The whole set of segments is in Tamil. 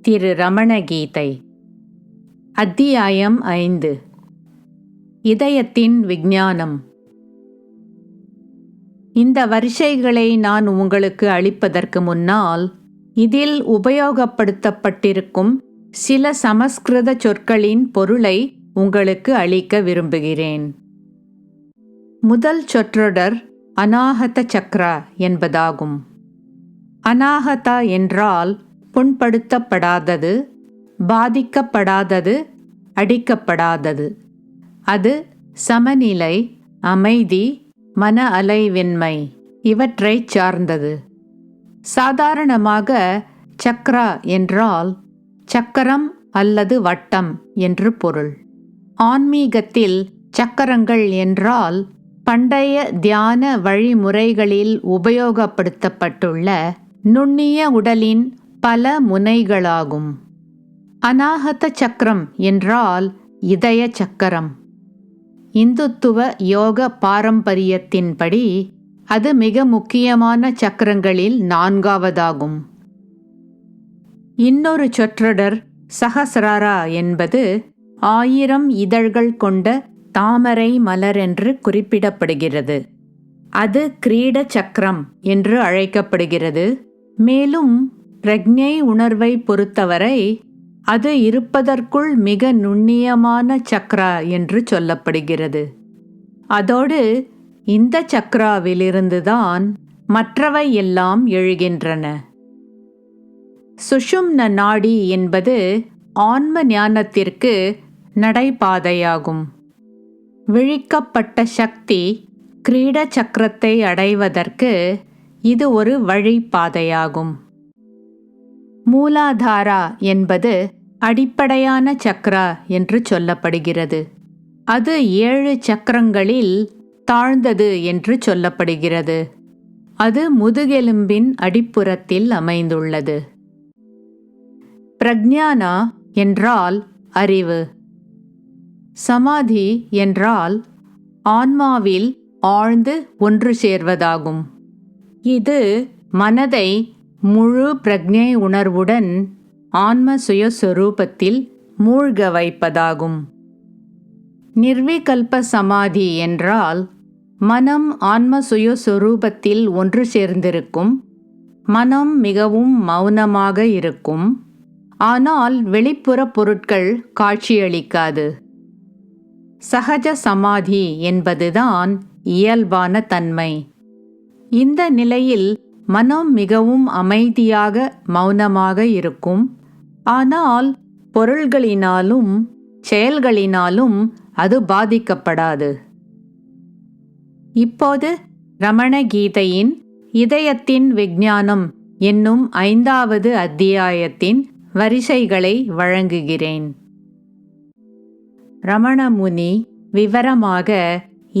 திரு ரமண கீதை. அத்தியாயம் 5. இதயத்தின் விஞ்ஞானம். இந்த வரிசைகளை நான் உங்களுக்கு அளிப்பதற்கு முன்னால் இதில் உபயோகப்படுத்தப்பட்டிருக்கும் சில சமஸ்கிருத சொற்களின் பொருளை உங்களுக்கு அளிக்க விரும்புகிறேன். முதல் சொற்றொடர் அநாஹத சக்ரா என்பதாகும். அநாஹதா என்றால் புண்படுத்தப்படாதது, பாதிக்கப்படாதது, அடிக்கப்படாதது. அது சமநிலை, அமைதி, மன அலைவின்மை இவற்றைச் சார்ந்தது. சாதாரணமாக சக்ரா என்றால் சக்கரம் அல்லது வட்டம் என்று பொருள். ஆன்மீகத்தில் சக்கரங்கள் என்றால் பண்டைய தியான வழிமுறைகளில் உபயோகப்படுத்தப்பட்டுள்ள நுண்ணிய உடலின் பல முனைகளாகும். அநாஹத சக்கரம் என்றால் இதய சக்கரம். இந்துத்துவ யோக பாரம்பரியத்தின்படி அது மிக முக்கியமான சக்கரங்களில் 4வதாகும். இன்னொரு சொற்றொடர் சஹஸ்ராரா என்பது 1000 இதழ்கள் கொண்ட தாமரை மலர் என்று குறிப்பிடப்படுகிறது. அது கிரீட சக்கரம் என்று அழைக்கப்படுகிறது. மேலும் பிரக்ஞை உணர்வை பொறுத்தவரை அது இருப்பதற்குள் மிக நுண்ணியமான சக்ரா என்று சொல்லப்படுகிறது. அதோடு இந்த சக்ராவிலிருந்துதான் மற்றவை எல்லாம் எழுகின்றன. சுஷும்ன நாடி என்பது ஆன்ம ஞானத்திற்கு நடைபாதையாகும். விழிக்கப்பட்ட சக்தி கிரீட சக்கரத்தை அடைவதற்கு இது ஒரு வழிபாதையாகும். மூலாதாரா என்பது அடிப்படையான சக்ரா என்று சொல்லப்படுகிறது. அது 7 சக்கரங்களில் தாழ்ந்தது என்று சொல்லப்படுகிறது. அது முதுகெலும்பின் அடிப்புறத்தில் அமைந்துள்ளது. பிரக்ஞானா என்றால் அறிவு. சமாதி என்றால் ஆன்மாவில் ஆழ்ந்து ஒன்று சேர்வதாகும். இது மனதை முழு பிரக்ஞை உணர்வுடன் ஆன்ம சுயஸ்வரூபத்தில் மூழ்க வைப்பதாகும். நிர்விகல்ப சமாதி என்றால் மனம் ஆன்ம சுயஸ்வரூபத்தில் ஒன்று சேர்ந்திருக்கும். மனம் மிகவும் மௌனமாக இருக்கும். ஆனால் வெளிப்புற பொருட்கள் காட்சியளிக்காது. சகஜ சமாதி என்பதுதான் இயல்பான தன்மை. இந்த நிலையில் மனம் மிகவும் அமைதியாக மௌனமாக இருக்கும். ஆனால் பொருள்களினாலும் செயல்களினாலும் அது பாதிக்கப்படாது. இப்போது ரமண கீதையின் இதயத்தின் விஞ்ஞானம் என்னும் 5வது அத்தியாயத்தின் வரிசைகளை வழங்குகிறேன். ரமண முனி விவரமாக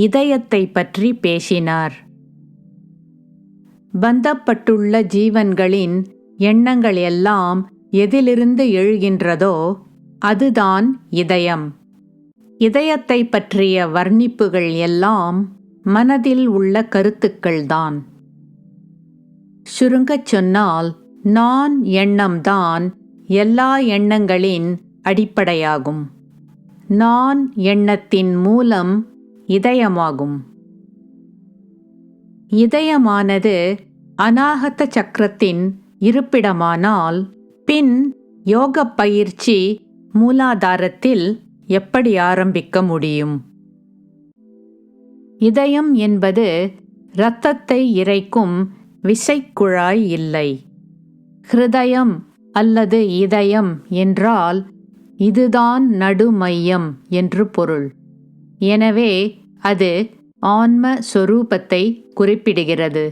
இதயத்தை பற்றி பேசினார். பந்தப்பட்டுள்ள ஜீவன்களின் எண்ணங்கள் எல்லாம் எதிலிருந்து எழுகின்றதோ அதுதான் இதயம். இதயத்தை பற்றிய வர்ணிப்புகள் எல்லாம் மனதில் உள்ள கருத்துக்கள்தான். சுருங்கச் சொன்னால் நான் எண்ணம்தான் எல்லா எண்ணங்களின் அடிப்படையாகும். நான் எண்ணத்தின் மூலம் இதயமாகும். இதயமானது அநாஹத சக்கரத்தின் இருப்பிடமானால் பின் யோக பயிற்சி மூலாதாரத்தில் எப்படி ஆரம்பிக்க முடியும்? இதயம் என்பது இரத்தத்தை இறைக்கும் விசைக்குழாய் இல்லை. ஹிருதயம் அல்லது இதயம் என்றால் இதுதான் நடுமையம் என்று பொருள். எனவே அது ஆன்ம சொரூபத்தை குறிப்பிடுகிறது.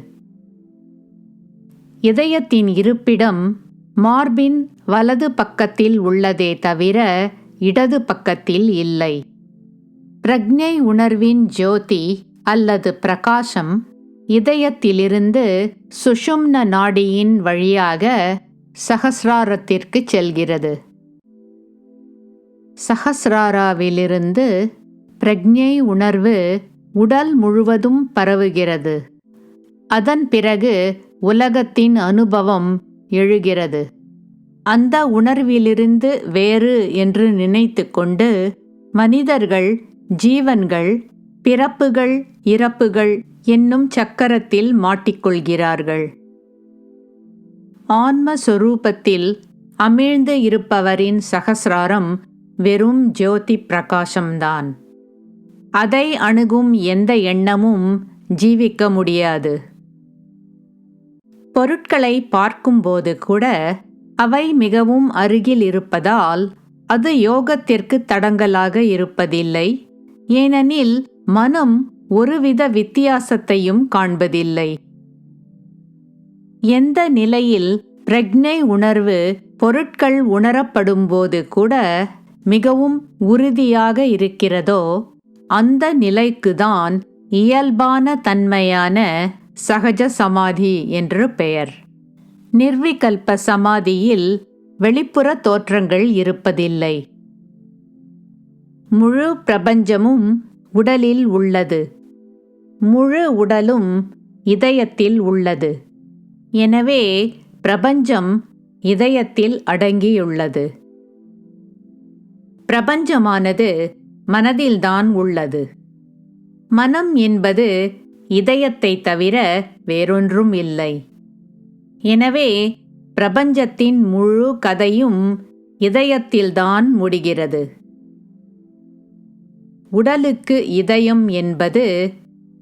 இதயத்தின் இருப்பிடம் மார்பின் வலது பக்கத்தில் உள்ளதே தவிர இடது பக்கத்தில் இல்லை. பிரக்ஞை உணர்வின் ஜோதி அல்லது பிரகாசம் இதயத்திலிருந்து சுஷும்ன நாடியின் வழியாக சஹஸ்ராரத்திற்கு செல்கிறது. சஹஸ்ராராவிலிருந்து பிரக்ஞை உணர்வு உடல் முழுவதும் பரவுகிறது. அதன் பிறகு உலகத்தின் அனுபவம் எழுகிறது. அந்த உணர்விலிருந்து வேறு என்று நினைத்து கொண்டு மனிதர்கள், ஜீவன்கள், பிறப்புகள், இறப்புகள் என்னும் சக்கரத்தில் மாட்டிக்கொள்கிறார்கள். ஆன்மஸ்வரூபத்தில் அமிழ்ந்து இருப்பவரின் சகசிராரம் வெறும் ஜோதி பிரகாசம்தான். அதை அணுகும் எந்த எண்ணமும் ஜீவிக்க முடியாது. பொருட்களை பார்க்கும்போது கூட அவை மிகவும் அருகில் இருப்பதால் அது யோகத்திற்கு தடங்கலாக இருப்பதில்லை. ஏனெனில் மனம் ஒருவித வித்தியாசத்தையும் காண்பதில்லை. எந்த நிலையில் பிரக்ஞை உணர்வு பொருட்கள் உணரப்படும்போது கூட மிகவும் உறுதியாக இருக்கிறதோ அந்த நிலைக்குதான் இயல்பான தன்மையான சகஜ சமாதி என்று பெயர். நிர்விகல்ப சமாதியில் வெளிப்புற தோற்றங்கள் இருப்பதில்லை. முழு பிரபஞ்சமும் உடலில் உள்ளது. முழு உடலும் இதயத்தில் உள்ளது. எனவே பிரபஞ்சம் இதயத்தில் அடங்கியுள்ளது. பிரபஞ்சமானது மனதில்தான் உள்ளது. மனம் என்பது இதயத்தை தவிர வேறொன்றும் இல்லை. எனவே பிரபஞ்சத்தின் முழு கதையும் இதயத்தில்தான் முடிகிறது. உடலுக்கு இதயம் என்பது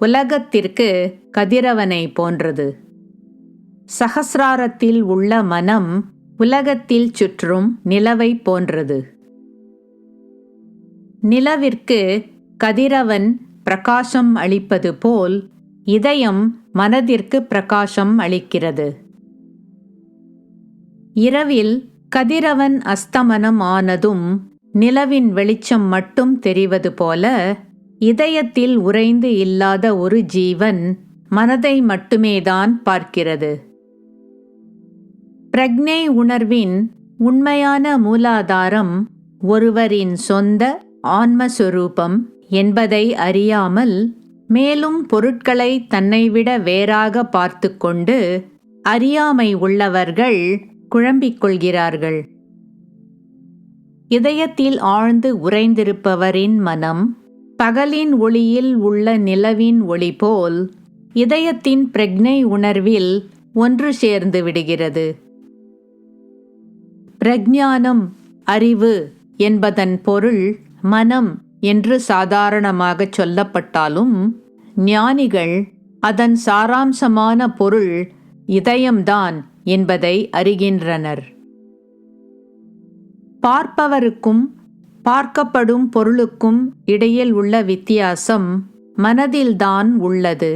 உலகத்திற்கு கதிரவனை போன்றது. சகசிராரத்தில் உள்ள மனம் உலகத்தில் சுற்றும் நிலவை போன்றது. நிலவிற்கு கதிரவன் பிரகாசம் அளிப்பது போல் இதயம் மனதிற்கு பிரகாசம் அளிக்கிறது. இரவில் கதிரவன் அஸ்தமனம் ஆனதும் நிலவின் வெளிச்சம் மட்டும் தெரிவது போல இதயத்தில் உறைந்து இல்லாத ஒரு ஜீவன் மனதை மட்டுமேதான் பார்க்கிறது. பிரக்ஞை உணர்வின் உண்மையான மூலாதாரம் ஒருவரின் சொந்த ஆன்மஸ்வரூபம் என்பதை அறியாமல் மேலும் பொருட்களை தன்னைவிட வேறாக பார்த்து கொண்டு அறியாமை உள்ளவர்கள் குழம்பிக் கொள்கிறார்கள். இதயத்தில் ஆழ்ந்து உறைந்திருப்பவரின் மனம் பகலின் ஒளியில் உள்ள நிலவின் ஒளி போல் இதயத்தின் பிரக்ஞை உணர்வில் ஒன்று சேர்ந்து விடுகிறது. பிரக்ஞானம், அறிவு என்பதன் பொருள் மனம் என்று சாதாரணமாக சொல்லப்பட்டாலும் ஞானிகள் அதன் சாராம்சமான பொருள் இதயம்தான் என்பதை அறிகின்றனர். பார்ப்பவருக்கும் பார்க்கப்படும் பொருளுக்கும் இடையில் உள்ள வித்தியாசம் மனதில்தான் உள்ளது.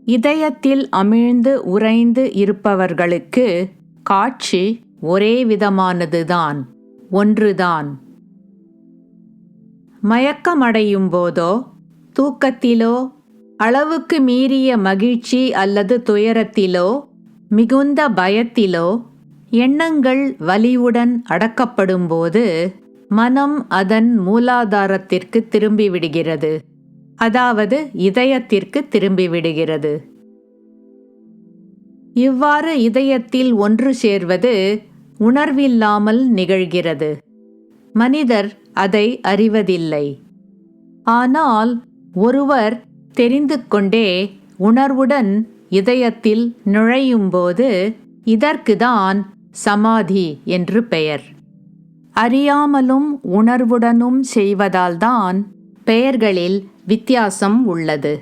இதயத்தில் அமிழ்ந்து உறைந்து இருப்பவர்களுக்கு காட்சி ஒரே விதமானதுதான், ஒன்றுதான். மயக்கமடையும் போதோ தூக்கத்திலோ அளவுக்கு மீறிய மகிழ்ச்சி அல்லது துயரத்திலோ மிகுந்த பயத்திலோ எண்ணங்கள் வலியுடன் அடக்கப்படும்போது மனம் அதன் மூலாதாரத்திற்கு திரும்பிவிடுகிறது. அதாவது இதயத்திற்கு திரும்பிவிடுகிறது. இவ்வாறு இதயத்தில் ஒன்று சேர்வது உணர்வில்லாமல் நிகழ்கிறது. மனிதர் அதை அறிவதில்லை. ஆனால் ஒருவர் தெரிந்து கொண்டே உணர்வுடன் இதயத்தில் நுழையும்போது இதற்குதான் சமாதி என்று பெயர். அறியாமலும் உணர்வுடனும் செய்வதால்தான் பெயர்களில் வித்தியாசம் உள்ளது.